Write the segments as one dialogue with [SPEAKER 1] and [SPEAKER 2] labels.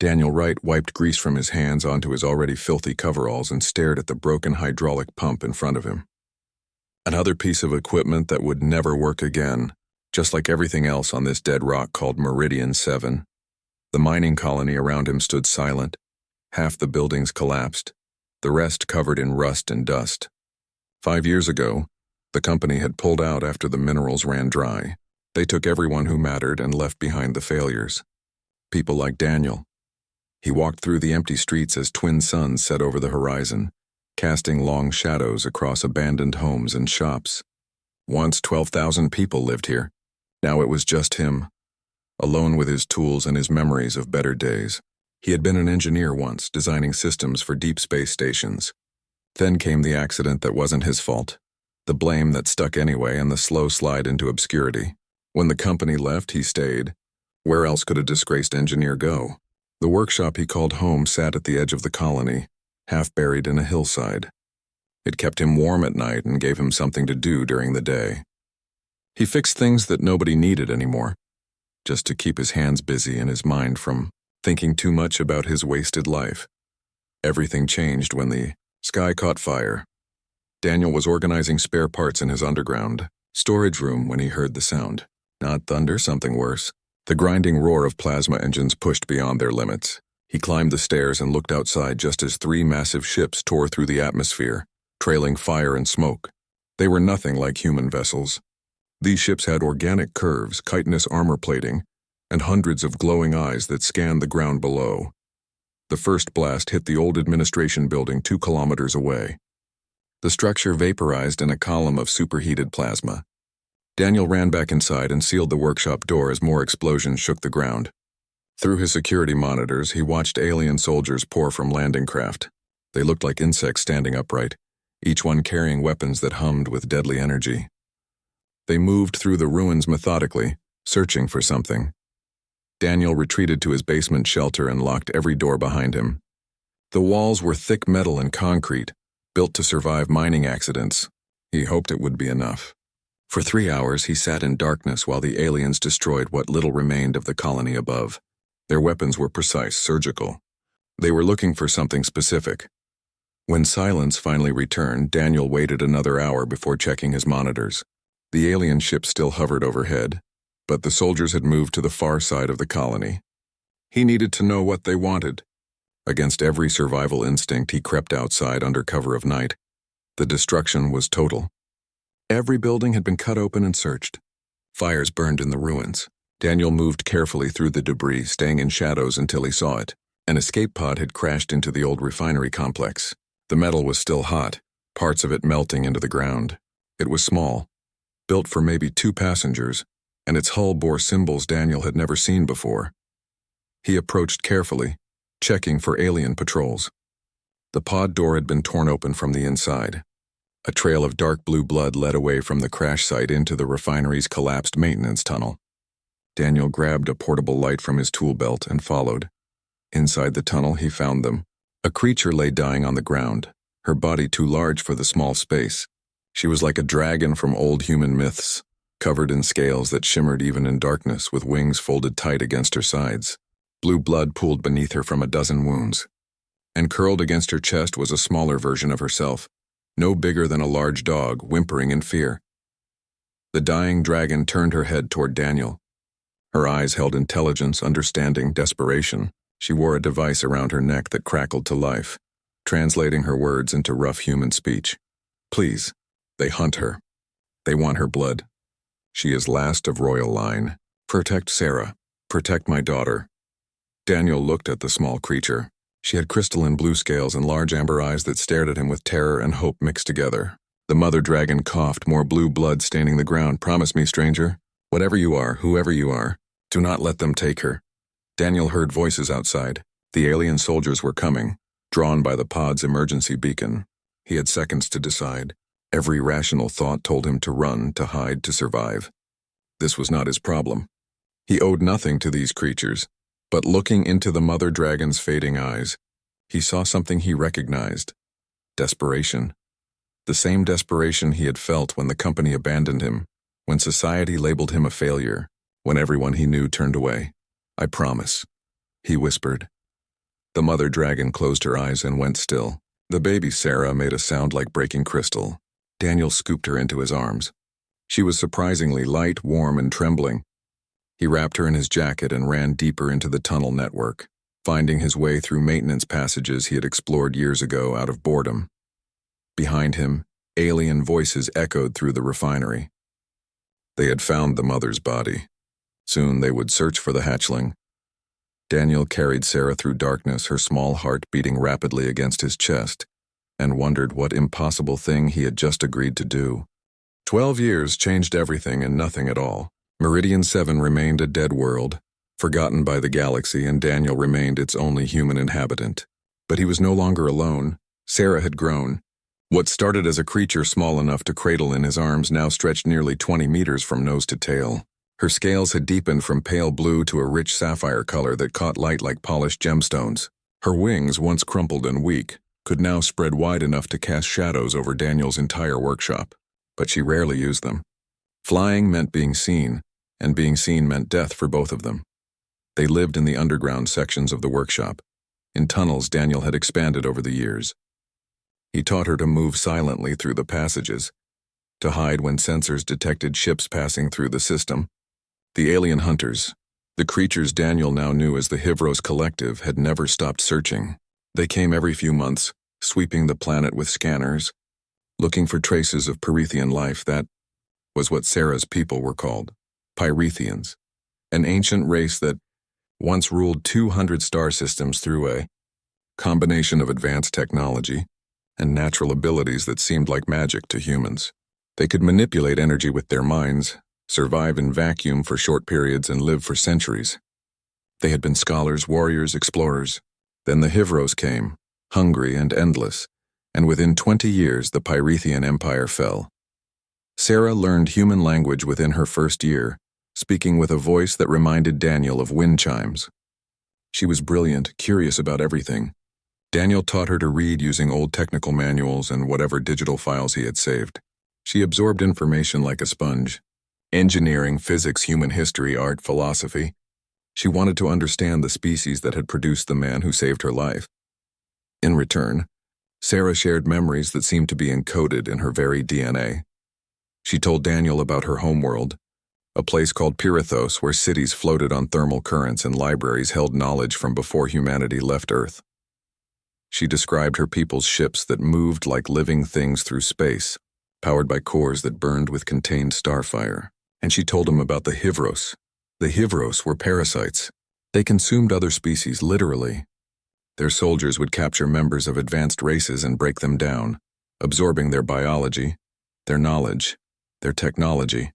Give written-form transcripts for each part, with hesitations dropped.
[SPEAKER 1] Daniel Wright wiped grease from his hands onto his already filthy coveralls and stared at the broken hydraulic pump in front of him. Another piece of equipment that would never work again, just like everything else on this dead rock called Meridian 7. The mining colony around him stood silent. Half the buildings collapsed, the rest covered in rust and dust. 5 years ago, the company had pulled out after the minerals ran dry. They took everyone who mattered and left behind the failures. People like Daniel. He walked through the empty streets as twin suns set over the horizon, casting long shadows across abandoned homes and shops. Once 12,000 people lived here. Now it was just him, alone with his tools and his memories of better days. He had been an engineer once, designing systems for deep space stations. Then came the accident that wasn't his fault, the blame that stuck anyway, and the slow slide into obscurity. When the company left, he stayed. Where else could a disgraced engineer go? The workshop he called home sat at the edge of the colony, half buried in a hillside. It kept him warm at night and gave him something to do during the day. He fixed things that nobody needed anymore, just to keep his hands busy and his mind from thinking too much about his wasted life. Everything changed when the sky caught fire. Daniel was organizing spare parts in his underground storage room when he heard the sound. Not thunder, something worse. The grinding roar of plasma engines pushed beyond their limits. He climbed the stairs and looked outside just as 3 massive ships tore through the atmosphere, trailing fire and smoke. They were nothing like human vessels. These ships had organic curves, chitinous armor plating, and hundreds of glowing eyes that scanned the ground below. The first blast hit the old administration building 2 kilometers away. The structure vaporized in a column of superheated plasma. Daniel ran back inside and sealed the workshop door as more explosions shook the ground. Through his security monitors, he watched alien soldiers pour from landing craft. They looked like insects standing upright, each one carrying weapons that hummed with deadly energy. They moved through the ruins methodically, searching for something. Daniel retreated to his basement shelter and locked every door behind him. The walls were thick metal and concrete, built to survive mining accidents. He hoped it would be enough. For 3 hours, he sat in darkness while the aliens destroyed what little remained of the colony above. Their weapons were precise, surgical. They were looking for something specific. When silence finally returned, Daniel waited another hour before checking his monitors. The alien ship still hovered overhead, but the soldiers had moved to the far side of the colony. He needed to know what they wanted. Against every survival instinct, he crept outside under cover of night. The destruction was total. Every building had been cut open and searched. Fires burned in the ruins. Daniel moved carefully through the debris, staying in shadows until he saw it. An escape pod had crashed into the old refinery complex. The metal was still hot, parts of it melting into the ground. It was small, built for maybe 2 passengers, and its hull bore symbols Daniel had never seen before. He approached carefully, checking for alien patrols. The pod door had been torn open from the inside. A trail of dark blue blood led away from the crash site into the refinery's collapsed maintenance tunnel. Daniel grabbed a portable light from his tool belt and followed. Inside the tunnel, he found them. A creature lay dying on the ground, her body too large for the small space. She was like a dragon from old human myths, covered in scales that shimmered even in darkness, with wings folded tight against her sides. Blue blood pooled beneath her from a dozen wounds. And curled against her chest was a smaller version of herself, no bigger than a large dog, whimpering in fear. The dying dragon turned her head toward Daniel. Her eyes held intelligence, understanding, desperation. She wore a device around her neck that crackled to life, translating her words into rough human speech. Please, they hunt her. They want her blood. She is last of royal line. Protect Sarah. Protect my daughter. Daniel looked at the small creature. She had crystalline blue scales and large amber eyes that stared at him with terror and hope mixed together. The mother dragon coughed, more blue blood staining the ground. Promise me, stranger, whatever you are, whoever you are, do not let them take her. Daniel heard voices outside. The alien soldiers were coming, drawn by the pod's emergency beacon. He had seconds to decide. Every rational thought told him to run, to hide, to survive. This was not his problem. He owed nothing to these creatures. But looking into the mother dragon's fading eyes, he saw something he recognized. Desperation. The same desperation he had felt when the company abandoned him, when society labeled him a failure, when everyone he knew turned away. I promise, he whispered. The mother dragon closed her eyes and went still. The baby Sarah made a sound like breaking crystal. Daniel scooped her into his arms. She was surprisingly light, warm, and trembling. He wrapped her in his jacket and ran deeper into the tunnel network, finding his way through maintenance passages he had explored years ago out of boredom. Behind him, alien voices echoed through the refinery. They had found the mother's body. Soon they would search for the hatchling. Daniel carried Sarah through darkness, her small heart beating rapidly against his chest, and wondered what impossible thing he had just agreed to do. 12 years changed everything and nothing at all. Meridian 7 remained a dead world, forgotten by the galaxy, and Daniel remained its only human inhabitant. But he was no longer alone. Sarah had grown. What started as a creature small enough to cradle in his arms now stretched nearly 20 meters from nose to tail. Her scales had deepened from pale blue to a rich sapphire color that caught light like polished gemstones. Her wings, once crumpled and weak, could now spread wide enough to cast shadows over Daniel's entire workshop. But she rarely used them. Flying meant being seen, and being seen meant death for both of them. They lived in the underground sections of the workshop, in tunnels Daniel had expanded over the years. He taught her to move silently through the passages, to hide when sensors detected ships passing through the system. The alien hunters, the creatures Daniel now knew as the Hivros Collective, had never stopped searching. They came every few months, sweeping the planet with scanners, looking for traces of Pyrethian life. That was what Sarah's people were called, Pyrethians, an ancient race that once ruled 200 star systems through a combination of advanced technology and natural abilities that seemed like magic to humans. They could manipulate energy with their minds, survive in vacuum for short periods, and live for centuries. They had been scholars, warriors, explorers. Then the Hivros came, hungry and endless, and within 20 years the Pyrethian Empire fell. Sarah learned human language within her first year, speaking with a voice that reminded Daniel of wind chimes. She was brilliant, curious about everything. Daniel taught her to read using old technical manuals and whatever digital files he had saved. She absorbed information like a sponge. Engineering, physics, human history, art, philosophy. She wanted to understand the species that had produced the man who saved her life. In return, Sarah shared memories that seemed to be encoded in her very DNA. She told Daniel about her homeworld, a place called Pyrithos where cities floated on thermal currents and libraries held knowledge from before humanity left Earth. She described her people's ships that moved like living things through space, powered by cores that burned with contained starfire. And she told him about the Hivros. The Hivros were parasites. They consumed other species, literally. Their soldiers would capture members of advanced races and break them down, absorbing their biology, their knowledge, their technology.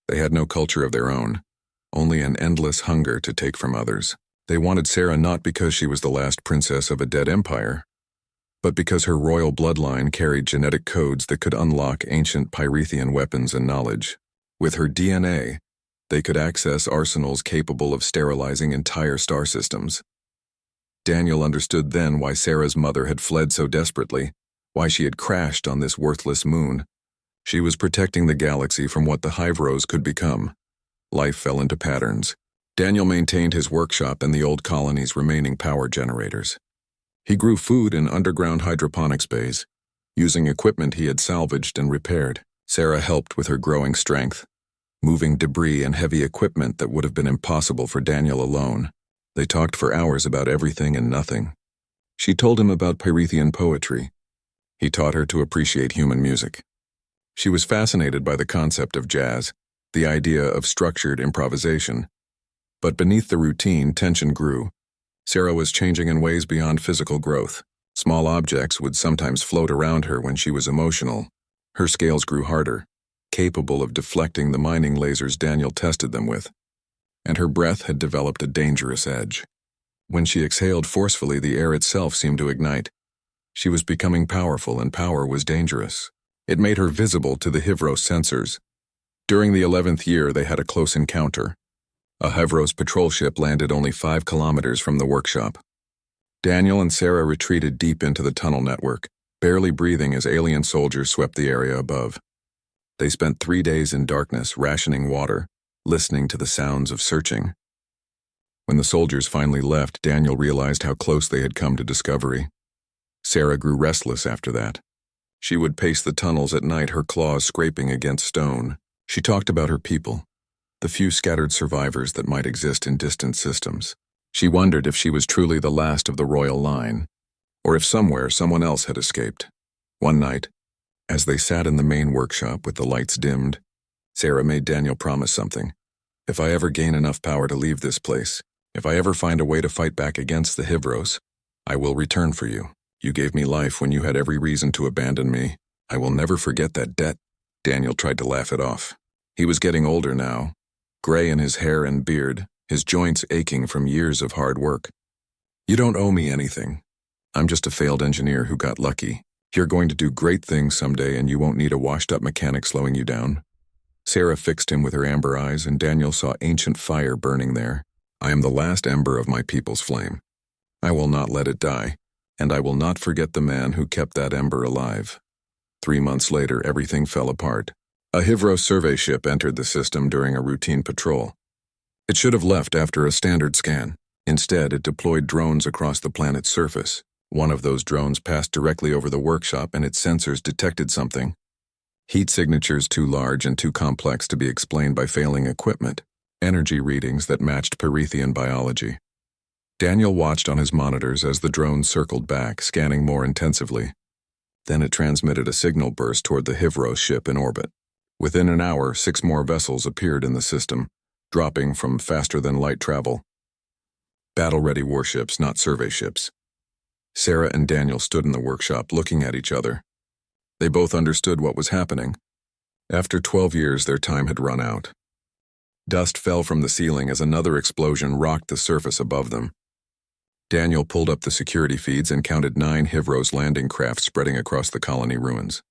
[SPEAKER 1] They had no culture of their own, only an endless hunger to take from others. They wanted Sarah not because she was the last princess of a dead empire, but because her royal bloodline carried genetic codes that could unlock ancient Pyrethian weapons and knowledge. With her DNA, they could access arsenals capable of sterilizing entire star systems. Daniel understood then why Sarah's mother had fled so desperately, why she had crashed on this worthless moon. She was protecting the galaxy from what the Hivros could become. Life fell into patterns. Daniel maintained his workshop and the old colony's remaining power generators. He grew food in underground hydroponics bays, using equipment he had salvaged and repaired. Sarah helped with her growing strength, moving debris and heavy equipment that would have been impossible for Daniel alone. They talked for hours about everything and nothing. She told him about Pyrethian poetry. He taught her to appreciate human music. She was fascinated by the concept of jazz, the idea of structured improvisation. But beneath the routine, tension grew. Sarah was changing in ways beyond physical growth. Small objects would sometimes float around her when she was emotional. Her scales grew harder, capable of deflecting the mining lasers Daniel tested them with. And her breath had developed a dangerous edge. When she exhaled forcefully, the air itself seemed to ignite. She was becoming powerful, and power was dangerous. It made her visible to the Hivros sensors. During the 11th year, they had a close encounter. A Hivros patrol ship landed only 5 kilometers from the workshop. Daniel and Sarah retreated deep into the tunnel network, barely breathing as alien soldiers swept the area above. They spent 3 days in darkness, rationing water, listening to the sounds of searching. When the soldiers finally left, Daniel realized how close they had come to discovery. Sarah grew restless after that. She would pace the tunnels at night, her claws scraping against stone. She talked about her people, the few scattered survivors that might exist in distant systems. She wondered if she was truly the last of the royal line, or if somewhere someone else had escaped. One night, as they sat in the main workshop with the lights dimmed, Sarah made Daniel promise something. If I ever gain enough power to leave this place, if I ever find a way to fight back against the Hivros, I will return for you. You gave me life when you had every reason to abandon me. I will never forget that debt. Daniel tried to laugh it off. He was getting older now, gray in his hair and beard, his joints aching from years of hard work. You don't owe me anything. I'm just a failed engineer who got lucky. You're going to do great things someday, and you won't need a washed-up mechanic slowing you down. Sarah fixed him with her amber eyes, and Daniel saw ancient fire burning there. I am the last ember of my people's flame. I will not let it die, and I will not forget the man who kept that ember alive. 3 months later, everything fell apart. A Hivros survey ship entered the system during a routine patrol. It should have left after a standard scan. Instead, it deployed drones across the planet's surface. One of those drones passed directly over the workshop, and its sensors detected something. Heat signatures too large and too complex to be explained by failing equipment. Energy readings that matched Perithian biology. Daniel watched on his monitors as the drone circled back, scanning more intensively. Then it transmitted a signal burst toward the Hivros ship in orbit. Within an hour, 6 more vessels appeared in the system, dropping from faster-than-light travel. Battle-ready warships, not survey ships. Sarah and Daniel stood in the workshop looking at each other. They both understood what was happening. After 12 years, their time had run out. Dust fell from the ceiling as another explosion rocked the surface above them. Daniel pulled up the security feeds and counted 9 Hivros landing craft spreading across the colony ruins.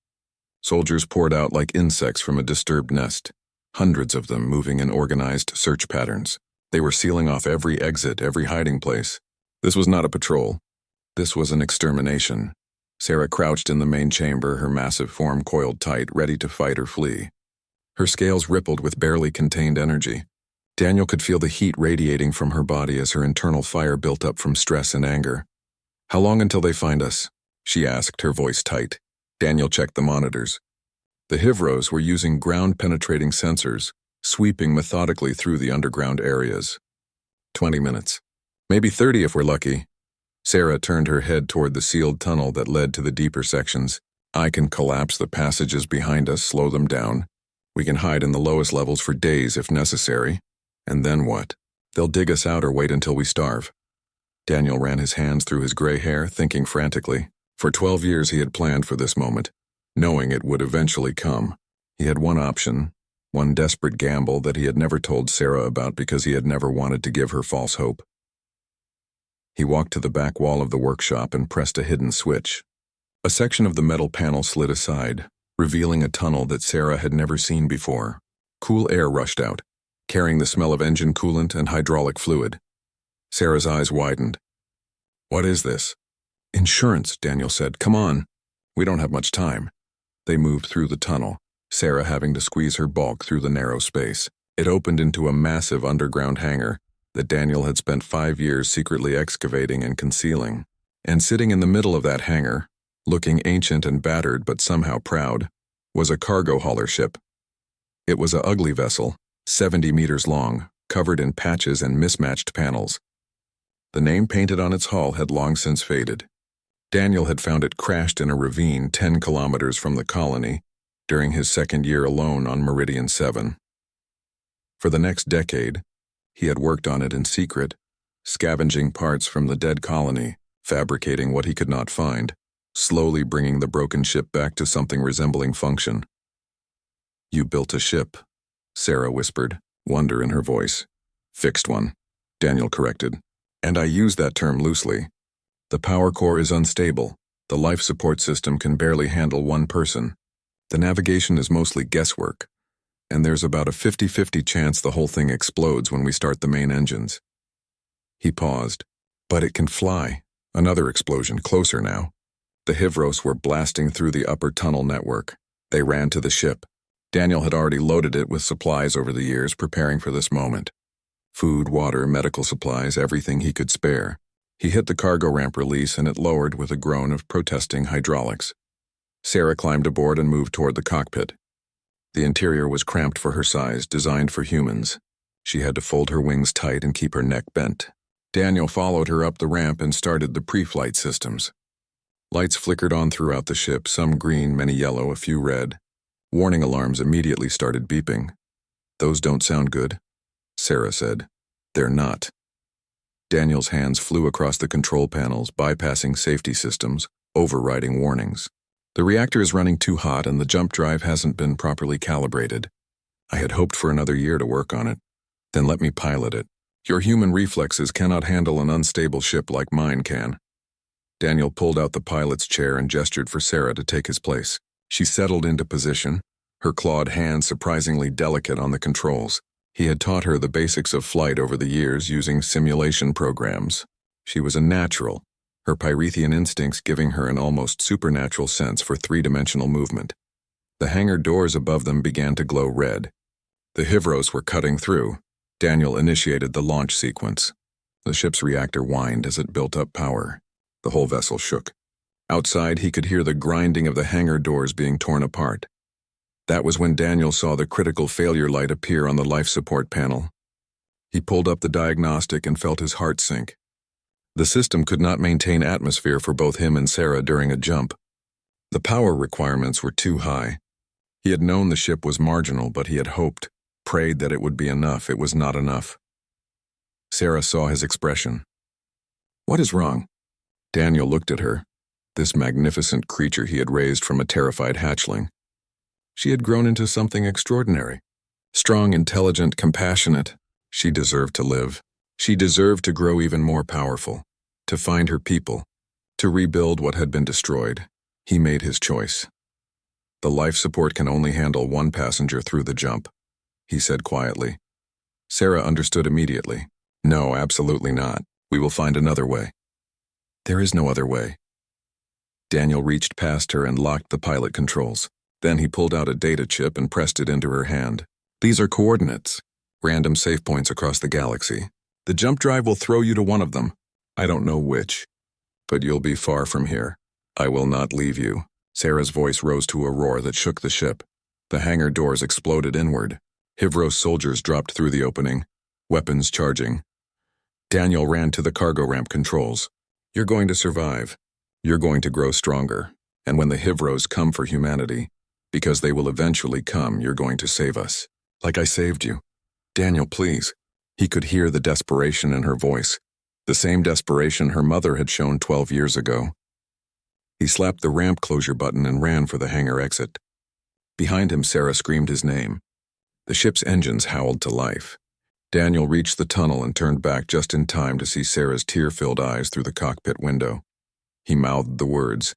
[SPEAKER 1] Soldiers poured out like insects from a disturbed nest, hundreds of them moving in organized search patterns. They were sealing off every exit, every hiding place. This was not a patrol. This was an extermination. Sarah crouched in the main chamber, her massive form coiled tight, ready to fight or flee. Her scales rippled with barely contained energy. Daniel could feel the heat radiating from her body as her internal fire built up from stress and anger. "How long until they find us?" she asked, her voice tight. Daniel checked the monitors. The Hivros were using ground-penetrating sensors, sweeping methodically through the underground areas. 20 minutes. Maybe 30 if we're lucky. Sarah turned her head toward the sealed tunnel that led to the deeper sections. "I can collapse the passages behind us, slow them down. We can hide in the lowest levels for days if necessary. And then what? They'll dig us out or wait until we starve." Daniel ran his hands through his gray hair, thinking frantically. For 12 years he had planned for this moment, knowing it would eventually come. He had one option, one desperate gamble that he had never told Sarah about because he had never wanted to give her false hope. He walked to the back wall of the workshop and pressed a hidden switch. A section of the metal panel slid aside, revealing a tunnel that Sarah had never seen before. Cool air rushed out, carrying the smell of engine coolant and hydraulic fluid. Sarah's eyes widened. "What is this?" "Insurance," Daniel said. "Come on. We don't have much time." They moved through the tunnel, Sarah having to squeeze her bulk through the narrow space. It opened into a massive underground hangar that Daniel had spent 5 years secretly excavating and concealing. And sitting in the middle of that hangar, looking ancient and battered but somehow proud, was a cargo hauler ship. It was a ugly vessel, 70 meters long, covered in patches and mismatched panels. The name painted on its hull had long since faded. Daniel had found it crashed in a ravine 10 kilometers from the colony during his second year alone on Meridian 7. For the next decade, he had worked on it in secret, scavenging parts from the dead colony, fabricating what he could not find, slowly bringing the broken ship back to something resembling function. "You built a ship," Sarah whispered, wonder in her voice. "Fixed one," Daniel corrected. "And I use that term loosely. The power core is unstable. The life support system can barely handle one person. The navigation is mostly guesswork, and there's about a 50-50 chance the whole thing explodes when we start the main engines." He paused. "But it can fly." Another explosion, closer now. The Hivros were blasting through the upper tunnel network. They ran to the ship. Daniel had already loaded it with supplies over the years, preparing for this moment. Food, water, medical supplies, everything he could spare. He hit the cargo ramp release and it lowered with a groan of protesting hydraulics. Sarah climbed aboard and moved toward the cockpit. The interior was cramped for her size, designed for humans. She had to fold her wings tight and keep her neck bent. Daniel followed her up the ramp and started the pre-flight systems. Lights flickered on throughout the ship, some green, many yellow, a few red. Warning alarms immediately started beeping. "Those don't sound good," Sarah said. "They're not." Daniel's hands flew across the control panels, bypassing safety systems, overriding warnings. "The reactor is running too hot and the jump drive hasn't been properly calibrated. I had hoped for another year to work on it. Then let me pilot it. Your human reflexes cannot handle an unstable ship like mine can." Daniel pulled out the pilot's chair and gestured for Sarah to take his place. She settled into position, her clawed hands surprisingly delicate on the controls. He had taught her the basics of flight over the years using simulation programs. She was a natural, her Pyrethian instincts giving her an almost supernatural sense for three-dimensional movement. The hangar doors above them began to glow red. The Hivros were cutting through. Daniel initiated the launch sequence. The ship's reactor whined as it built up power. The whole vessel shook. Outside, he could hear the grinding of the hangar doors being torn apart. That was when Daniel saw the critical failure light appear on the life support panel. He pulled up the diagnostic and felt his heart sink. The system could not maintain atmosphere for both him and Sarah during a jump. The power requirements were too high. He had known the ship was marginal, but he had hoped, prayed that it would be enough. It was not enough. Sarah saw his expression. "What is wrong?" Daniel looked at her, this magnificent creature he had raised from a terrified hatchling. She had grown into something extraordinary. Strong, intelligent, compassionate. She deserved to live. She deserved to grow even more powerful, to find her people, to rebuild what had been destroyed. He made his choice. "The life support can only handle one passenger through the jump," he said quietly. Sarah understood immediately. "No, absolutely not. We will find another way." "There is no other way." Daniel reached past her and locked the pilot controls. Then he pulled out a data chip and pressed it into her hand. "These are coordinates, random safe points across the galaxy. The jump drive will throw you to one of them. I don't know which, but you'll be far from here. I will not leave you." Sarah's voice rose to a roar that shook the ship. The hangar doors exploded inward. Hivros soldiers dropped through the opening, weapons charging. Daniel ran to the cargo ramp controls. "You're going to survive. You're going to grow stronger. And when the Hivros come for humanity, because they will eventually come, you're going to save us. Like I saved you. Daniel, please." He could hear the desperation in her voice, the same desperation her mother had shown 12 years ago. He slapped the ramp closure button and ran for the hangar exit. Behind him, Sarah screamed his name. The ship's engines howled to life. Daniel reached the tunnel and turned back just in time to see Sarah's tear-filled eyes through the cockpit window. He mouthed the words,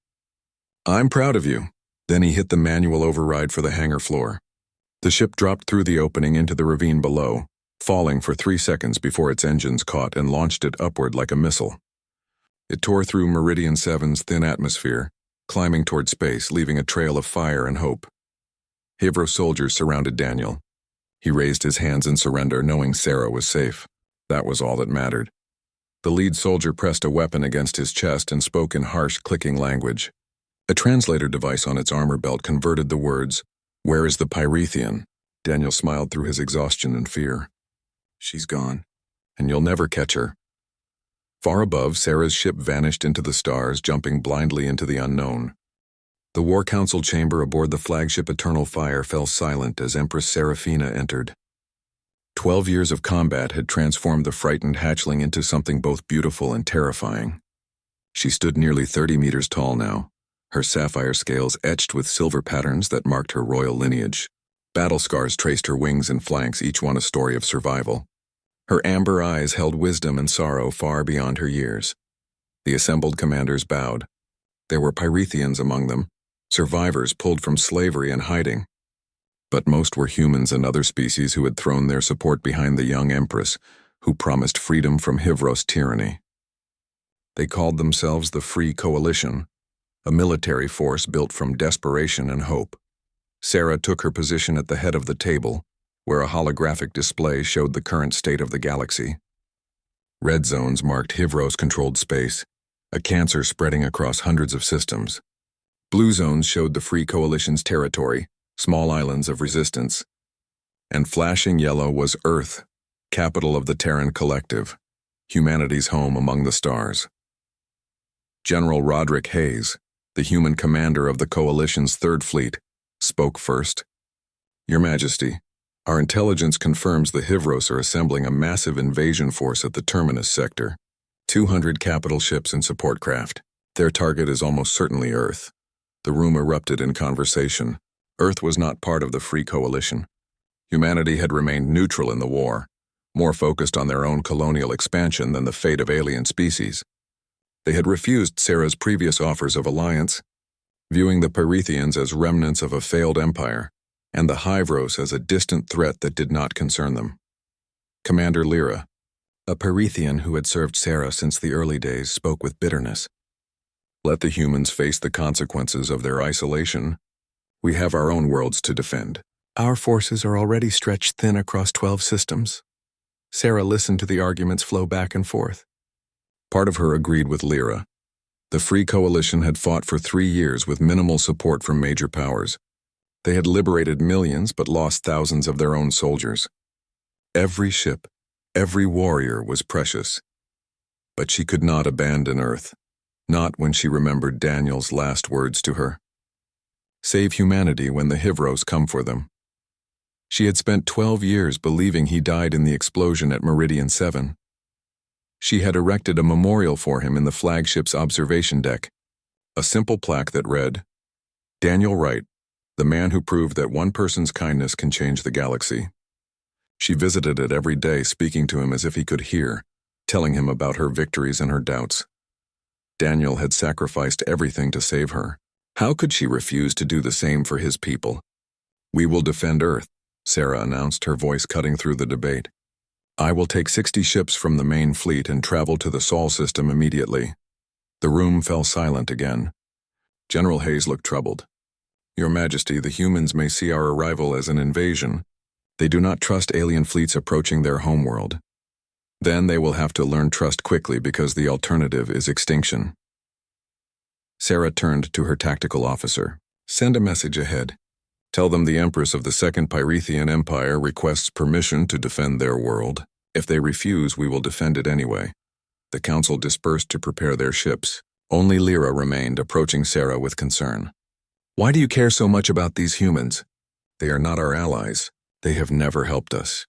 [SPEAKER 1] "I'm proud of you." Then he hit the manual override for the hangar floor. The ship dropped through the opening into the ravine below, falling for 3 seconds before its engines caught and launched it upward like a missile. It tore through Meridian 7's thin atmosphere, climbing toward space, leaving a trail of fire and hope. Hivro soldiers surrounded Daniel. He raised his hands in surrender, knowing Sarah was safe. That was all that mattered. The lead soldier pressed a weapon against his chest and spoke in harsh, clicking language. A translator device on its armor belt converted the words, "Where is the Pyrethian?" Daniel smiled through his exhaustion and fear. "She's gone, and you'll never catch her." Far above, Sarah's ship vanished into the stars, jumping blindly into the unknown. The War Council chamber aboard the flagship Eternal Fire fell silent as Empress Saraphina entered. 12 years of combat had transformed the frightened hatchling into something both beautiful and terrifying. She stood nearly 30 meters tall now, her sapphire scales etched with silver patterns that marked her royal lineage. Battle scars traced her wings and flanks, each one a story of survival. Her amber eyes held wisdom and sorrow far beyond her years. The assembled commanders bowed. There were Pyrethians among them, survivors pulled from slavery and hiding. But most were humans and other species who had thrown their support behind the young Empress, who promised freedom from Hivros tyranny. They called themselves the Free Coalition, a military force built from desperation and hope. Sarah took her position at the head of the table, where a holographic display showed the current state of the galaxy. Red zones marked Hivros-controlled space, a cancer spreading across hundreds of systems. Blue zones showed the Free Coalition's territory, small islands of resistance. And flashing yellow was Earth, capital of the Terran Collective, humanity's home among the stars. General Roderick Hayes, the human commander of the Coalition's Third Fleet, spoke first. Your Majesty, our intelligence confirms the Hivros are assembling a massive invasion force at the Terminus sector. 200 capital ships and support craft. Their target is almost certainly Earth. The room erupted in conversation. Earth was not part of the Free Coalition. Humanity had remained neutral in the war, more focused on their own colonial expansion than the fate of alien species. They had refused Sarah's previous offers of alliance, viewing the Pyrethians as remnants of a failed empire, and the Hivros as a distant threat that did not concern them. Commander Lyra, a Pyrethian who had served Sarah since the early days, spoke with bitterness. Let the humans face the consequences of their isolation. We have our own worlds to defend. Our forces are already stretched thin across 12 systems. Sarah listened to the arguments flow back and forth. Part of her agreed with Lyra. The Free Coalition had fought for 3 years with minimal support from major powers. They had liberated millions but lost thousands of their own soldiers. Every ship, every warrior was precious. But she could not abandon Earth, not when she remembered Daniel's last words to her. Save humanity when the Hivros come for them. She had spent 12 years believing he died in the explosion at Meridian 7. She had erected a memorial for him in the flagship's observation deck, a simple plaque that read, Daniel Wright, the man who proved that one person's kindness can change the galaxy. She visited it every day, speaking to him as if he could hear, telling him about her victories and her doubts. Daniel had sacrificed everything to save her. How could she refuse to do the same for his people? We will defend Earth, Sarah announced, her voice cutting through the debate. I will take 60 ships from the main fleet and travel to the Sol system immediately. The room fell silent again. General Hayes looked troubled. Your Majesty, the humans may see our arrival as an invasion. They do not trust alien fleets approaching their homeworld. Then they will have to learn trust quickly because the alternative is extinction. Sarah turned to her tactical officer. Send a message ahead. Tell them the Empress of the Second Pyrethian Empire requests permission to defend their world. If they refuse, we will defend it anyway. The council dispersed to prepare their ships. Only Lyra remained, approaching Sarah with concern. Why do you care so much about these humans? They are not our allies. They have never helped us.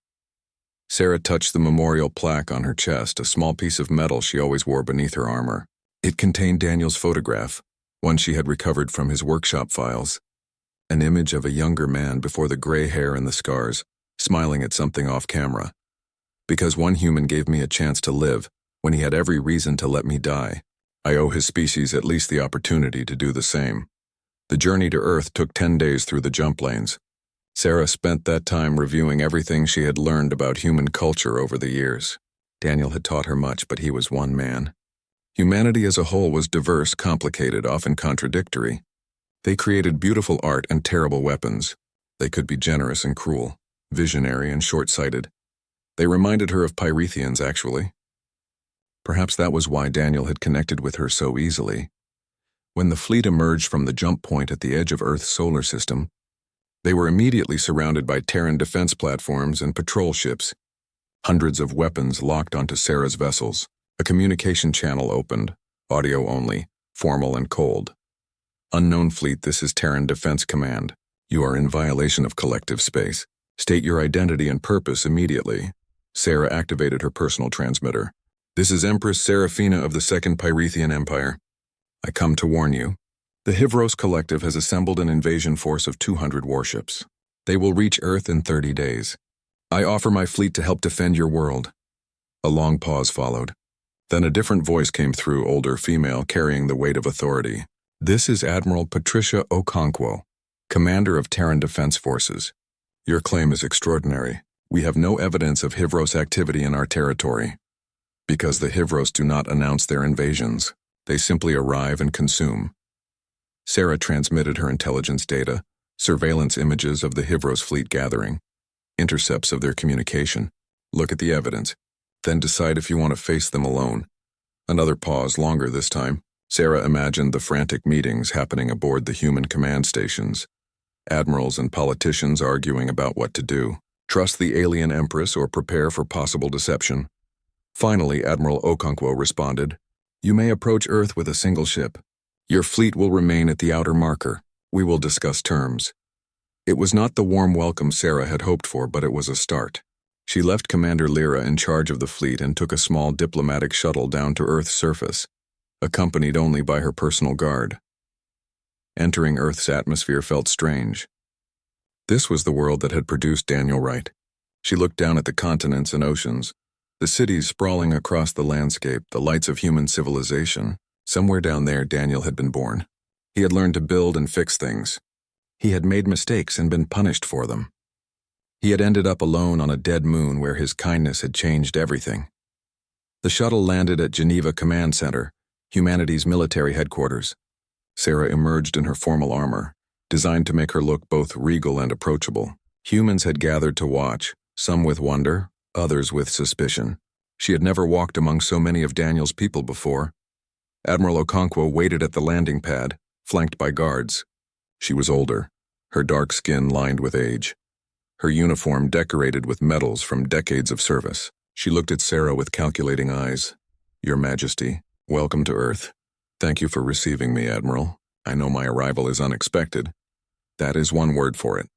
[SPEAKER 1] Sarah touched the memorial plaque on her chest, a small piece of metal she always wore beneath her armor. It contained Daniel's photograph, one she had recovered from his workshop files. An image of a younger man before the gray hair and the scars, smiling at something off camera. Because one human gave me a chance to live, when he had every reason to let me die. I owe his species at least the opportunity to do the same. The journey to Earth took 10 days through the jump lanes. Sarah spent that time reviewing everything she had learned about human culture over the years. Daniel had taught her much, but he was one man. Humanity as a whole was diverse, complicated, often contradictory. They created beautiful art and terrible weapons. They could be generous and cruel, visionary and short-sighted. They reminded her of Pyrethians, actually. Perhaps that was why Daniel had connected with her so easily. When the fleet emerged from the jump point at the edge of Earth's solar system, they were immediately surrounded by Terran defense platforms and patrol ships. Hundreds of weapons locked onto Sarah's vessels. A communication channel opened, audio only, formal and cold. Unknown fleet, this is Terran Defense Command. You are in violation of collective space. State your identity and purpose immediately. Sarah activated her personal transmitter. This is Empress Saraphina of the Second Pyrethian Empire. I come to warn you. The Hivros Collective has assembled an invasion force of 200 warships. They will reach Earth in 30 days. I offer my fleet to help defend your world. A long pause followed. Then a different voice came through, older female carrying the weight of authority. This is Admiral Patricia Okonkwo, Commander of Terran Defense Forces. Your claim is extraordinary. We have no evidence of Hivros activity in our territory. Because the Hivros do not announce their invasions. They simply arrive and consume. Sarah transmitted her intelligence data, surveillance images of the Hivros fleet gathering. intercepts of their communication. Look at the evidence, then decide if you want to face them alone. Another pause, longer this time. Sarah imagined the frantic meetings happening aboard the human command stations. Admirals and politicians arguing about what to do. Trust the alien Empress or prepare for possible deception. Finally, Admiral Okonkwo responded, "You may approach Earth with a single ship. Your fleet will remain at the outer marker. We will discuss terms." It was not the warm welcome Sarah had hoped for, but it was a start. She left Commander Lyra in charge of the fleet and took a small diplomatic shuttle down to Earth's surface, accompanied only by her personal guard. Entering Earth's atmosphere felt strange. This was the world that had produced Daniel Wright. She looked down at the continents and oceans, the cities sprawling across the landscape, the lights of human civilization. Somewhere down there, Daniel had been born. He had learned to build and fix things. He had made mistakes and been punished for them. He had ended up alone on a dead moon where his kindness had changed everything. The shuttle landed at Geneva Command Center, humanity's military headquarters. Sarah emerged in her formal armor, designed to make her look both regal and approachable. Humans had gathered to watch, some with wonder, others with suspicion. She had never walked among so many of Daniel's people before. Admiral Okonkwo waited at the landing pad, flanked by guards. She was older, her dark skin lined with age, her uniform decorated with medals from decades of service. She looked at Sarah with calculating eyes. "Your Majesty, welcome to Earth. Thank you for receiving me, Admiral. I know my arrival is unexpected." "That is one word for it."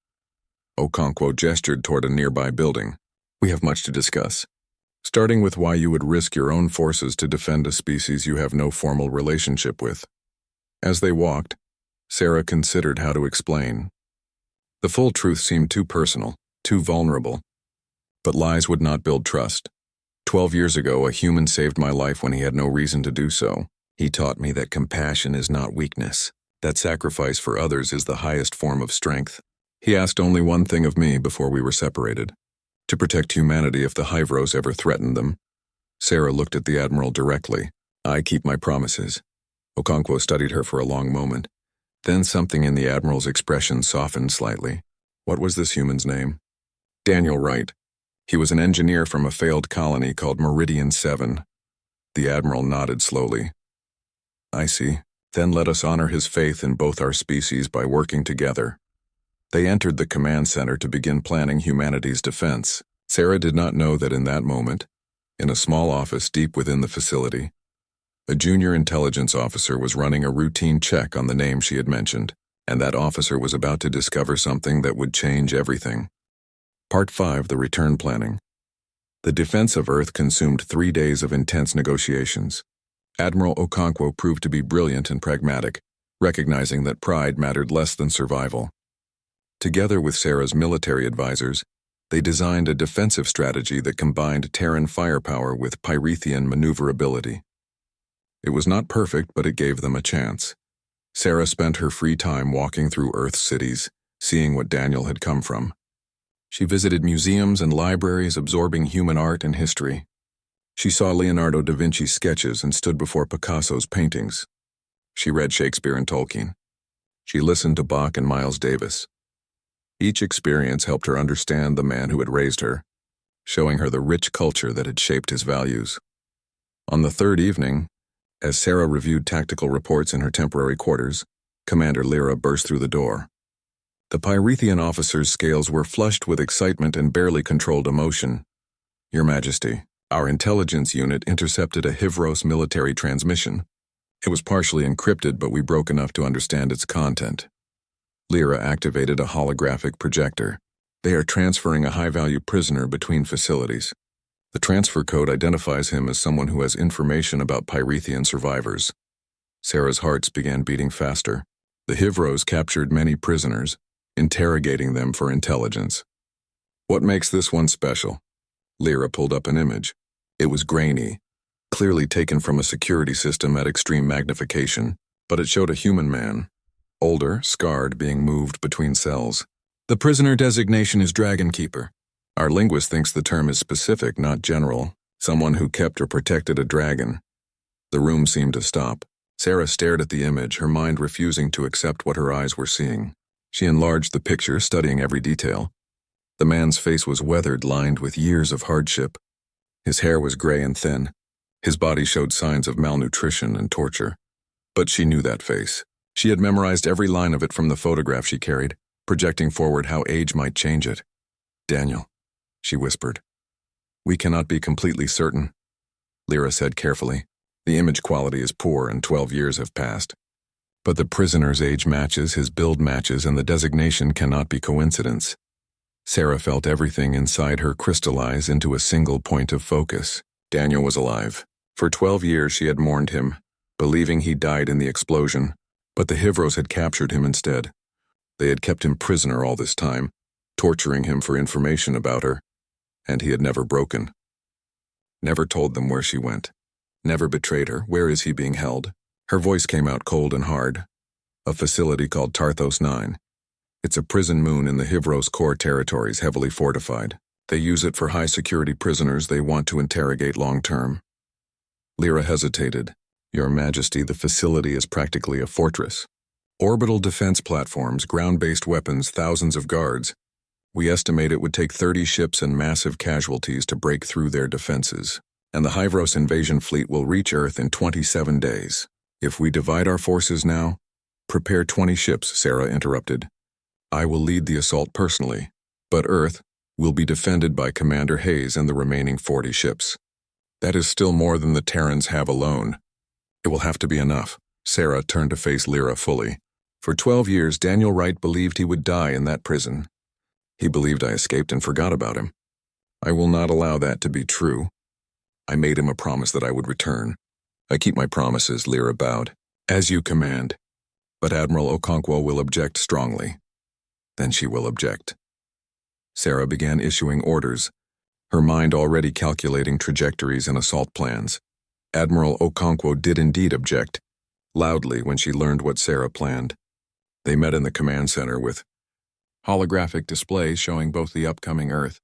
[SPEAKER 1] Okonkwo gestured toward a nearby building. "We have much to discuss, starting with why you would risk your own forces to defend a species you have no formal relationship with." As they walked, Sarah considered how to explain. The full truth seemed too personal, too vulnerable. But lies would not build trust. 12 years ago, a human saved my life when he had no reason to do so. He taught me that compassion is not weakness, that sacrifice for others is the highest form of strength. He asked only one thing of me before we were separated: to protect humanity if the Hyvros ever threatened them. Sarah looked at the Admiral directly. "I keep my promises." Okonkwo studied her for a long moment. Then something in the Admiral's expression softened slightly. What was this human's name? "Daniel Wright. He was an engineer from a failed colony called Meridian 7. The Admiral nodded slowly. "I see. Then let us honor his faith in both our species by working together." They entered the command center to begin planning humanity's defense. Sarah did not know that in that moment, in a small office deep within the facility, a junior intelligence officer was running a routine check on the name she had mentioned, and that officer was about to discover something that would change everything. Part 5, the return planning. The defense of Earth consumed 3 days of intense negotiations. Admiral Okonkwo proved to be brilliant and pragmatic, recognizing that pride mattered less than survival. Together with Sarah's military advisors, they designed a defensive strategy that combined Terran firepower with Pyrethian maneuverability. It was not perfect, but it gave them a chance. Sarah spent her free time walking through Earth's cities, seeing what Daniel had come from. She visited museums and libraries absorbing human art and history. She saw Leonardo da Vinci's sketches and stood before Picasso's paintings. She read Shakespeare and Tolkien. She listened to Bach and Miles Davis. Each experience helped her understand the man who had raised her, showing her the rich culture that had shaped his values. On the third evening, as Sarah reviewed tactical reports in her temporary quarters, Commander Lyra burst through the door. The Pyrethian officer's scales were flushed with excitement and barely controlled emotion. "Your Majesty, our intelligence unit intercepted a Hyvros military transmission. It was partially encrypted, but we broke enough to understand its content." Lyra activated a holographic projector. "They are transferring a high-value prisoner between facilities. The transfer code identifies him as someone who has information about Pyrethian survivors." Sarah's hearts began beating faster. The Hyvros captured many prisoners, interrogating them for intelligence. "What makes this one special?" Lyra pulled up an image. It was grainy, clearly taken from a security system at extreme magnification, but it showed a human man, older, scarred, being moved between cells. "The prisoner designation is Dragon Keeper. Our linguist thinks the term is specific, not general. Someone who kept or protected a dragon." The room seemed to stop. Sarah stared at the image, her mind refusing to accept what her eyes were seeing. She enlarged the picture, studying every detail. The man's face was weathered, lined with years of hardship. His hair was gray and thin. His body showed signs of malnutrition and torture. But she knew that face. She had memorized every line of it from the photograph she carried, projecting forward how age might change it. "Daniel," she whispered. "We cannot be completely certain," Lyra said carefully. "The image quality is poor and 12 years have passed. But the prisoner's age matches, his build matches, and the designation cannot be coincidence." Sarah felt everything inside her crystallize into a single point of focus. Daniel was alive. For 12 years she had mourned him, believing he died in the explosion, but the Hivros had captured him instead. They had kept him prisoner all this time, torturing him for information about her, and he had never broken. Never told them where she went. Never betrayed her. Where is he being held? Her voice came out cold and hard. "A facility called Tarthos 9. It's a prison moon in the Hivros core territories, heavily fortified. They use it for high-security prisoners they want to interrogate long-term." Lyra hesitated. "Your Majesty, the facility is practically a fortress. Orbital defense platforms, ground-based weapons, thousands of guards. We estimate it would take 30 ships and massive casualties to break through their defenses. And the Hivros invasion fleet will reach Earth in 27 days. If we divide our forces now—" "Prepare 20 ships," Sarah interrupted. "I will lead the assault personally, but Earth will be defended by Commander Hayes and the remaining 40 ships. That is still more than the Terrans have alone. It will have to be enough." Sarah turned to face Lyra fully. "For 12 years, Daniel Wright believed he would die in that prison. He believed I escaped and forgot about him. I will not allow that to be true. I made him a promise that I would return. I keep my promises," Lyra bowed. "As you command. But Admiral Okonkwo will object strongly." "Then she will object." Sarah began issuing orders, her mind already calculating trajectories and assault plans. Admiral Okonkwo did indeed object, loudly when she learned what Sarah planned. They met in the command center with holographic displays showing both the upcoming Earth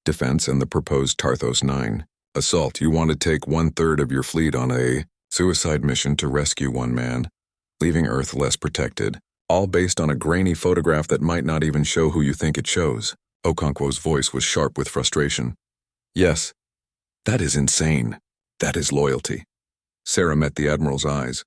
[SPEAKER 1] defense and the proposed Tarthos 9 assault. "You want to take 1/3 of your fleet on a suicide mission to rescue one man, leaving Earth less protected, all based on a grainy photograph that might not even show who you think it shows." Okonkwo's voice was sharp with frustration. "Yes. That is insane. That is loyalty." Sarah met the Admiral's eyes.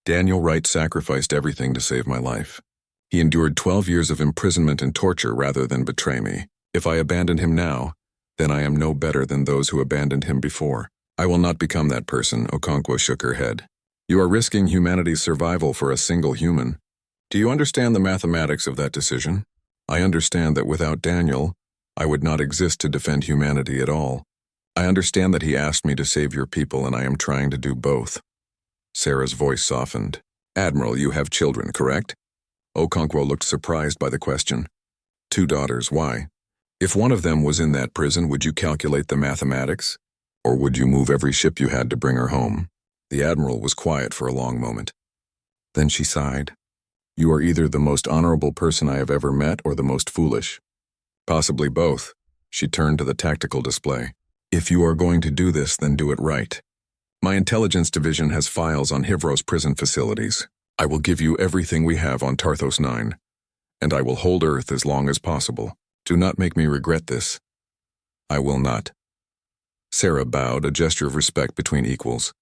[SPEAKER 1] "Daniel Wright sacrificed everything to save my life. He endured 12 years of imprisonment and torture rather than betray me. If I abandon him now, then I am no better than those who abandoned him before. I will not become that person." Okonkwo shook her head. "You are risking humanity's survival for a single human. Do you understand the mathematics of that decision? I understand that without Daniel, I would not exist to defend humanity at all. I understand that he asked me to save your people, and I am trying to do both." Sarah's voice softened. "Admiral, you have children, correct?" Okonkwo looked surprised by the question. "2 daughters, why? If one of them was in that prison, would you calculate the mathematics? Or would you move every ship you had to bring her home?" The Admiral was quiet for a long moment. Then she sighed. "You are either the most honorable person I have ever met or the most foolish. Possibly both." She turned to the tactical display. "If you are going to do this, then do it right. My intelligence division has files on Hivros prison facilities. I will give you everything we have on Tarthos 9, and I will hold Earth as long as possible. Do not make me regret this." "I will not." Sarah bowed, a gesture of respect between equals.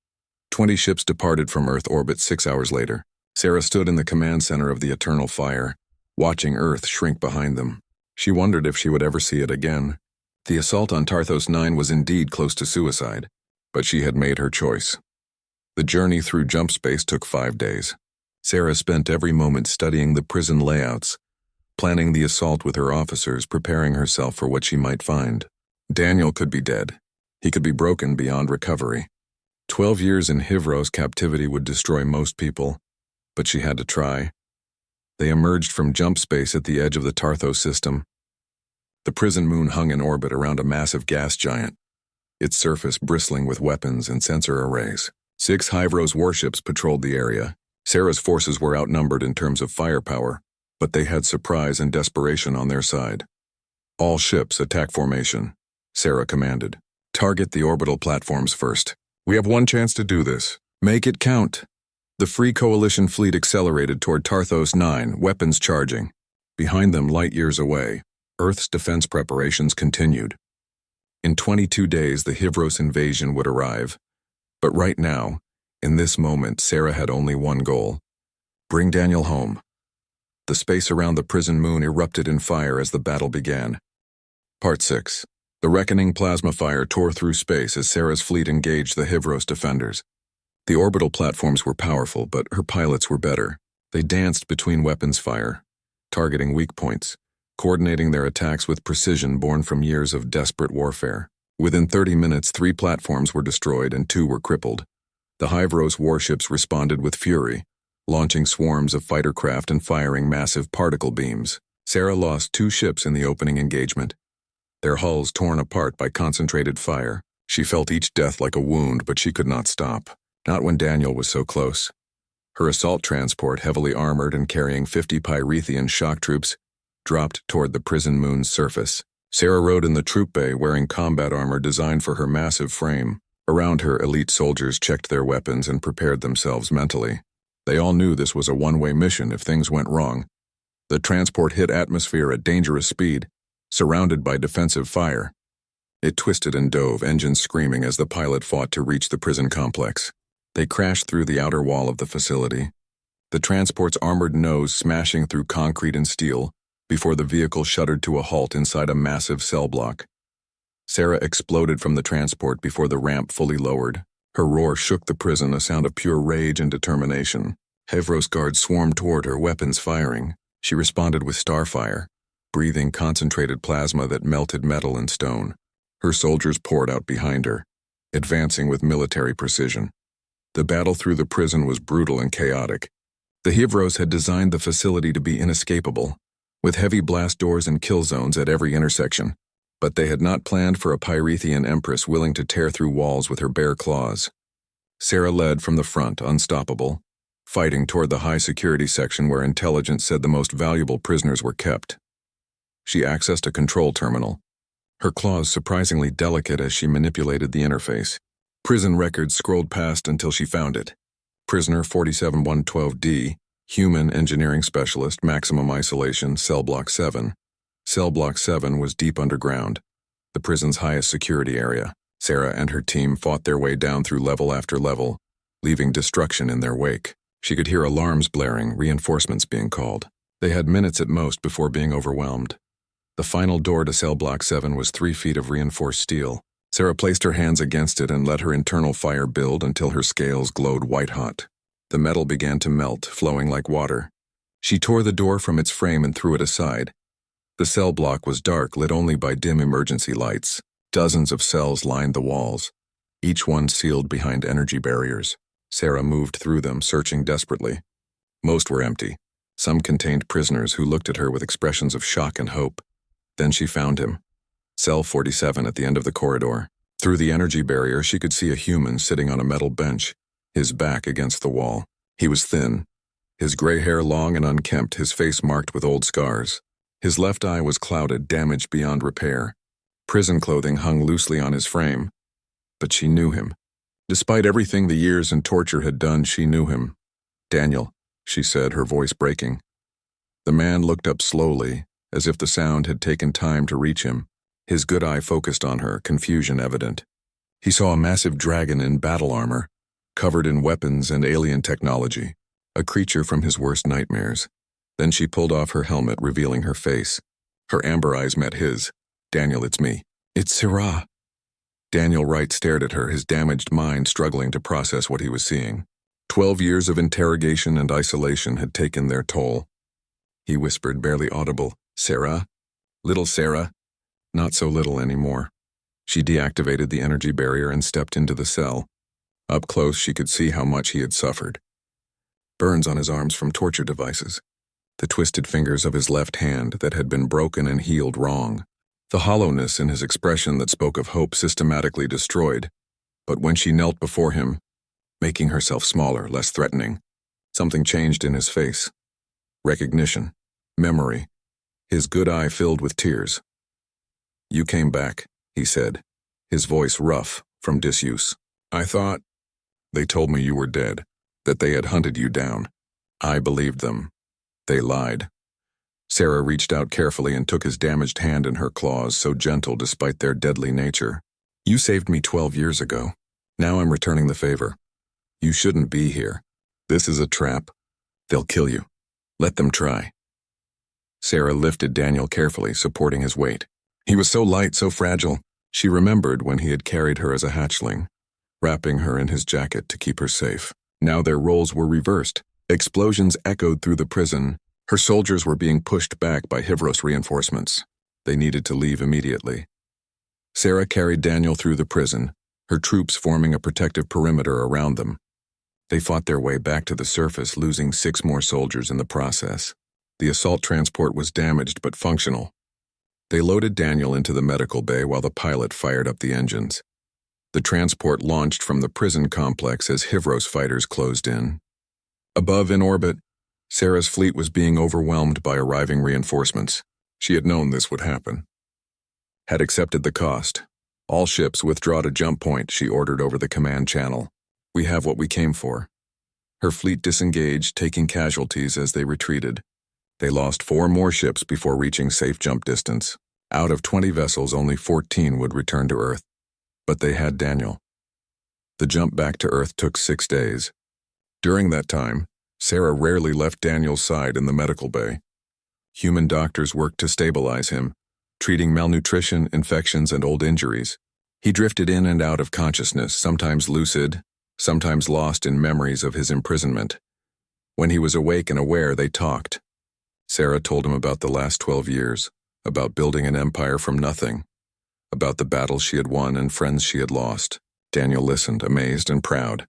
[SPEAKER 1] 20 ships departed from Earth orbit 6 hours later. Sarah stood in the command center of the Eternal Fire, watching Earth shrink behind them. She wondered if she would ever see it again. The assault on Tarthos 9 was indeed close to suicide, but she had made her choice. The journey through jump space took 5 days. Sarah spent every moment studying the prison layouts, planning the assault with her officers, preparing herself for what she might find. Daniel could be dead. He could be broken beyond recovery. 12 years in Hivros captivity would destroy most people, but she had to try. They emerged from jump space at the edge of the Tarthos system. The prison moon hung in orbit around a massive gas giant, its surface bristling with weapons and sensor arrays. 6 Hivros warships patrolled the area. Sarah's forces were outnumbered in terms of firepower, but they had surprise and desperation on their side. "All ships, attack formation," Sarah commanded. "Target the orbital platforms first. We have one chance to do this. Make it count." The Free Coalition fleet accelerated toward Tarthos 9, weapons charging. Behind them, light years away, Earth's defense preparations continued. In 22 days, the Hivros invasion would arrive. But right now, in this moment, Sarah had only one goal: bring Daniel home. The space around the prison moon erupted in fire as the battle began. Part 6. The reckoning plasma fire tore through space as Sarah's fleet engaged the Hivros defenders. The orbital platforms were powerful, but her pilots were better. They danced between weapons fire, targeting weak points, coordinating their attacks with precision born from years of desperate warfare. Within 30 minutes, 3 platforms were destroyed and 2 were crippled. The Hivros warships responded with fury, launching swarms of fighter craft and firing massive particle beams. Sarah lost 2 ships in the opening engagement, their hulls torn apart by concentrated fire. She felt each death like a wound, but she could not stop, not when Daniel was so close. Her assault transport, heavily armored and carrying 50 Pyrethian shock troops, dropped toward the prison moon's surface. Sarah rode in the troop bay wearing combat armor designed for her massive frame. Around her, elite soldiers checked their weapons and prepared themselves mentally. They all knew this was a one-way mission if things went wrong. The transport hit atmosphere at dangerous speed, surrounded by defensive fire. It twisted and dove, engines screaming as the pilot fought to reach the prison complex. They crashed through the outer wall of the facility, the transport's armored nose smashing through concrete and steel before the vehicle shuddered to a halt inside a massive cell block. Sarah exploded from the transport before the ramp fully lowered. Her roar shook the prison, a sound of pure rage and determination. Hivros guards swarmed toward her, weapons firing. She responded with starfire, breathing concentrated plasma that melted metal and stone. Her soldiers poured out behind her, advancing with military precision. The battle through the prison was brutal and chaotic. The Hivros had designed the facility to be inescapable, with heavy blast doors and kill zones at every intersection. But they had not planned for a Pyrethian Empress willing to tear through walls with her bare claws. Sarah led from the front, unstoppable, fighting toward the high-security section where intelligence said the most valuable prisoners were kept. She accessed a control terminal, her claws surprisingly delicate as she manipulated the interface. Prison records scrolled past until she found it. Prisoner 47112D, Human Engineering Specialist, Maximum Isolation, Cell Block 7. Cell Block 7 was deep underground, the prison's highest security area. Sarah and her team fought their way down through level after level, leaving destruction in their wake. She could hear alarms blaring, reinforcements being called. They had minutes at most before being overwhelmed. The final door to Cell Block 7 was 3 feet of reinforced steel. Sarah placed her hands against it and let her internal fire build until her scales glowed white-hot. The metal began to melt, flowing like water. She tore the door from its frame and threw it aside. The cell block was dark, lit only by dim emergency lights. Dozens of cells lined the walls, each one sealed behind energy barriers. Sarah moved through them, searching desperately. Most were empty. Some contained prisoners who looked at her with expressions of shock and hope. Then she found him. Cell 47 at the end of the corridor. Through the energy barrier, she could see a human sitting on a metal bench, his back against the wall. He was thin, his gray hair long and unkempt, his face marked with old scars. His left eye was clouded, damaged beyond repair. Prison clothing hung loosely on his frame. But she knew him. Despite everything the years and torture had done, she knew him. "Daniel," she said, her voice breaking. The man looked up slowly, as if the sound had taken time to reach him. His good eye focused on her, confusion evident. He saw a massive dragon in battle armor, covered in weapons and alien technology, a creature from his worst nightmares. Then she pulled off her helmet, revealing her face. Her amber eyes met his. "Daniel, it's me." "It's Sarah." Daniel Wright stared at her, his damaged mind struggling to process what he was seeing. 12 years of interrogation and isolation had taken their toll. He whispered, barely audible, "Sarah? Little Sarah?" Not so little anymore. She deactivated the energy barrier and stepped into the cell. Up close, she could see how much he had suffered. Burns on his arms from torture devices. The twisted fingers of his left hand that had been broken and healed wrong. The hollowness in his expression that spoke of hope systematically destroyed. But when she knelt before him, making herself smaller, less threatening, something changed in his face. Recognition. Memory. His good eye filled with tears. "You came back," he said, his voice rough from disuse. "I thought they told me you were dead, that they had hunted you down. I believed them. They lied." Sarah reached out carefully and took his damaged hand in her claws, so gentle despite their deadly nature. You saved me 12 years ago. Now I'm returning the favor. You shouldn't be here. This is a trap. They'll kill you. Let them try. Sarah lifted Daniel carefully, supporting his weight. He was so light, so fragile. She remembered when he had carried her as a hatchling, wrapping her in his jacket to keep her safe. Now their roles were reversed. Explosions echoed through the prison. Her soldiers were being pushed back by Hivros reinforcements. They needed to leave immediately. Sarah carried Daniel through the prison, her troops forming a protective perimeter around them. They fought their way back to the surface, losing 6 more soldiers in the process. The assault transport was damaged but functional. They loaded Daniel into the medical bay while the pilot fired up the engines. The transport launched from the prison complex as Hivros fighters closed in. Above in orbit, Sarah's fleet was being overwhelmed by arriving reinforcements. She had known this would happen. Had accepted the cost. All ships withdraw to jump point, she ordered over the command channel. We have what we came for. Her fleet disengaged, taking casualties as they retreated. They lost 4 more ships before reaching safe jump distance. Out of 20 vessels, only 14 would return to Earth. But they had Daniel. The jump back to Earth took 6 days. During that time, Sarah rarely left Daniel's side in the medical bay. Human doctors worked to stabilize him, treating malnutrition, infections, and old injuries. He drifted in and out of consciousness, sometimes lucid, sometimes lost in memories of his imprisonment. When he was awake and aware, they talked. Sarah told him about the last 12 years, about building an empire from nothing, about the battles she had won and friends she had lost. Daniel listened, amazed and proud.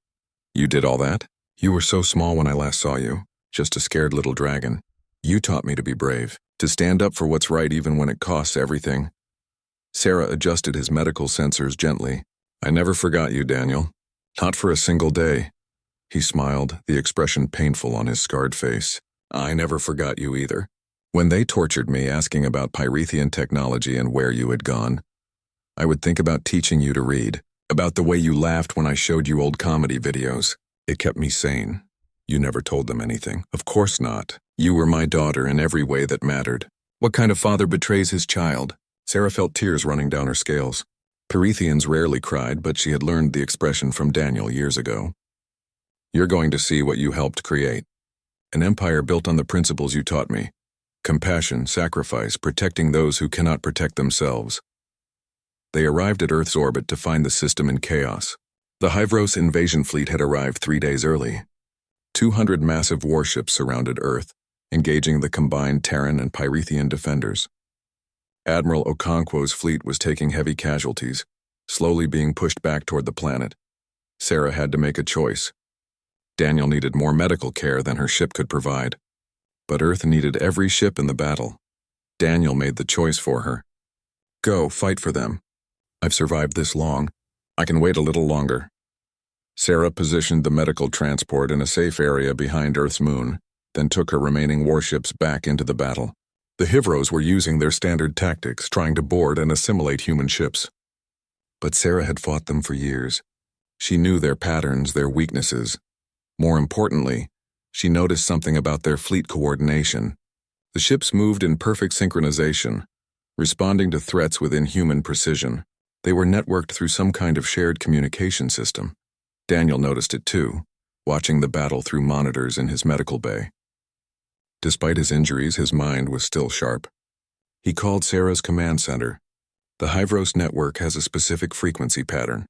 [SPEAKER 1] You did all that? You were so small when I last saw you, just a scared little dragon. You taught me to be brave, to stand up for what's right even when it costs everything. Sarah adjusted his medical sensors gently. I never forgot you, Daniel. Not for a single day. He smiled, the expression painful on his scarred face. I never forgot you either. When they tortured me asking about Pyrethian technology and where you had gone, I would think about teaching you to read, about the way you laughed when I showed you old comedy videos. It kept me sane. You never told them anything. Of course not. You were my daughter in every way that mattered. What kind of father betrays his child? Sarah felt tears running down her scales. Pyrethians rarely cried, but she had learned the expression from Daniel years ago. You're going to see what you helped create. An empire built on the principles you taught me. Compassion, sacrifice, protecting those who cannot protect themselves. They arrived at Earth's orbit to find the system in chaos. The Hivros invasion fleet had arrived 3 days early. 200 massive warships surrounded Earth, engaging the combined Terran and Pyrethian defenders. Admiral Okonkwo's fleet was taking heavy casualties, slowly being pushed back toward the planet. Sarah had to make a choice. Daniel needed more medical care than her ship could provide. But Earth needed every ship in the battle. Daniel made the choice for her. Go, fight for them. I've survived this long. I can wait a little longer. Sarah positioned the medical transport in a safe area behind Earth's moon, then took her remaining warships back into the battle. The Hivros were using their standard tactics, trying to board and assimilate human ships. But Sarah had fought them for years. She knew their patterns, their weaknesses. More importantly, she noticed something about their fleet coordination. The ships moved in perfect synchronization, responding to threats with inhuman precision. They were networked through some kind of shared communication system. Daniel noticed it too, watching the battle through monitors in his medical bay. Despite his injuries, his mind was still sharp. He called Sarah's command center. The Hivros network has a specific frequency pattern.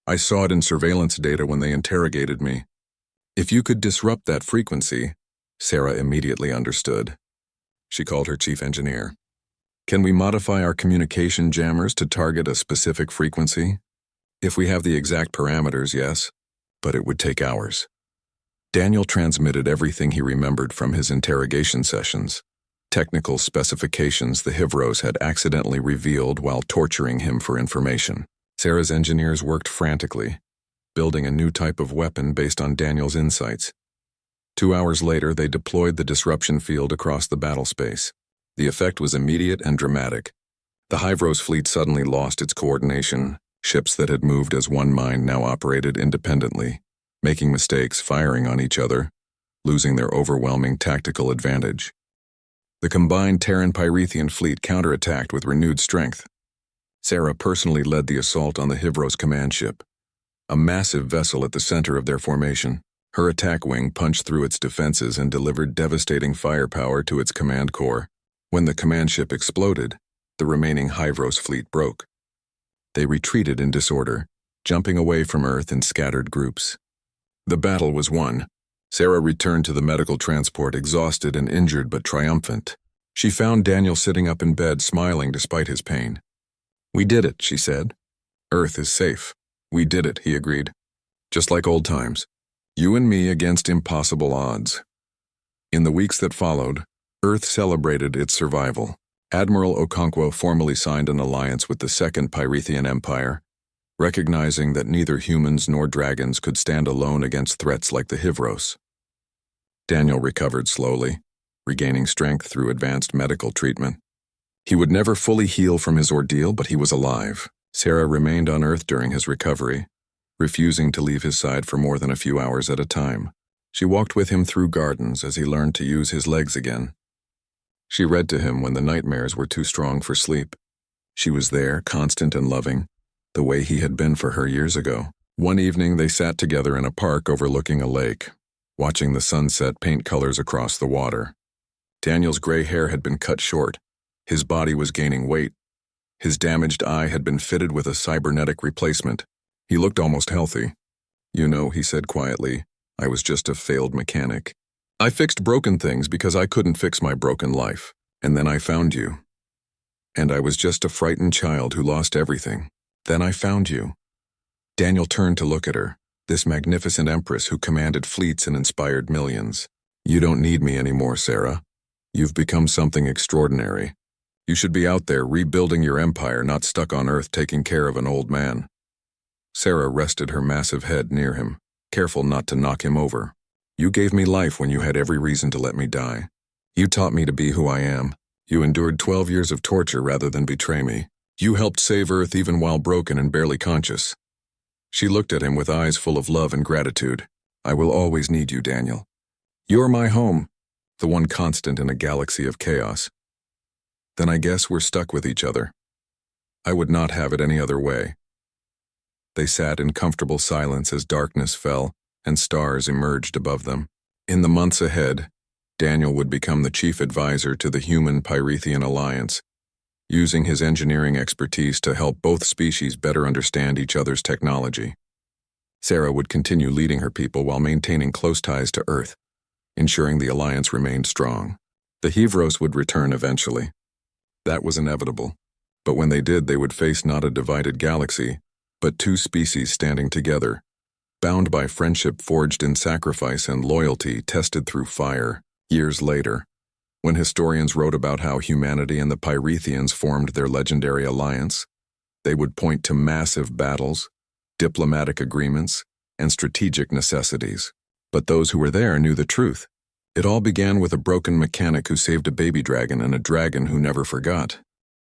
[SPEAKER 1] I saw it in surveillance data when they interrogated me. If you could disrupt that frequency, Sarah immediately understood. She called her chief engineer. Can we modify our communication jammers to target a specific frequency? If we have the exact parameters, yes, but it would take hours. Daniel transmitted everything he remembered from his interrogation sessions, technical specifications the Hivros had accidentally revealed while torturing him for information. Sarah's engineers worked frantically, building a new type of weapon based on Daniel's insights. 2 hours later, they deployed the disruption field across the battle space. The effect was immediate and dramatic. The Hivros fleet suddenly lost its coordination. Ships that had moved as one mind now operated independently, making mistakes, firing on each other, losing their overwhelming tactical advantage. The combined Terran-Pyrethian fleet counterattacked with renewed strength. Sarah personally led the assault on the Hivros command ship, a massive vessel at the center of their formation. Her attack wing punched through its defenses and delivered devastating firepower to its command core. When the command ship exploded, the remaining Hivros fleet broke. They retreated in disorder, jumping away from Earth in scattered groups. The battle was won. Sarah returned to the medical transport exhausted and injured but triumphant. She found Daniel sitting up in bed smiling despite his pain. "We did it," she said. "Earth is safe." "We did it," he agreed. "Just like old times. You and me against impossible odds." In the weeks that followed, Earth celebrated its survival. Admiral Okonkwo formally signed an alliance with the Second Pyrethian Empire, recognizing that neither humans nor dragons could stand alone against threats like the Hivros. Daniel recovered slowly, regaining strength through advanced medical treatment. He would never fully heal from his ordeal, but he was alive. Sarah remained on Earth during his recovery, refusing to leave his side for more than a few hours at a time. She walked with him through gardens as he learned to use his legs again. She read to him when the nightmares were too strong for sleep. She was there, constant and loving, the way he had been for her years ago. One evening they sat together in a park overlooking a lake, watching the sunset paint colors across the water. Daniel's gray hair had been cut short. His body was gaining weight. His damaged eye had been fitted with a cybernetic replacement. He looked almost healthy. "You know," he said quietly, "I was just a failed mechanic. I fixed broken things because I couldn't fix my broken life. And then I found you. And I was just a frightened child who lost everything. Then I found you." Daniel turned to look at her, this magnificent empress who commanded fleets and inspired millions. "You don't need me anymore, Sarah. You've become something extraordinary. You should be out there rebuilding your empire, not stuck on Earth taking care of an old man." Sarah rested her massive head near him, careful not to knock him over. "You gave me life when you had every reason to let me die. You taught me to be who I am. You endured 12 years of torture rather than betray me. You helped save Earth even while broken and barely conscious." She looked at him with eyes full of love and gratitude. "I will always need you, Daniel. You're my home, the one constant in a galaxy of chaos." "Then I guess we're stuck with each other. I would not have it any other way." They sat in comfortable silence as darkness fell and stars emerged above them. In the months ahead, Daniel would become the chief advisor to the Human-Pyrethian Alliance, using his engineering expertise to help both species better understand each other's technology. Sarah would continue leading her people while maintaining close ties to Earth, ensuring the alliance remained strong. The Hivros would return eventually. That was inevitable. But when they did, they would face not a divided galaxy, but two species standing together, bound by friendship forged in sacrifice and loyalty tested through fire. Years later, when historians wrote about how humanity and the Pyrethians formed their legendary alliance, they would point to massive battles, diplomatic agreements, and strategic necessities. But those who were there knew the truth. It all began with a broken mechanic who saved a baby dragon and a dragon who never forgot.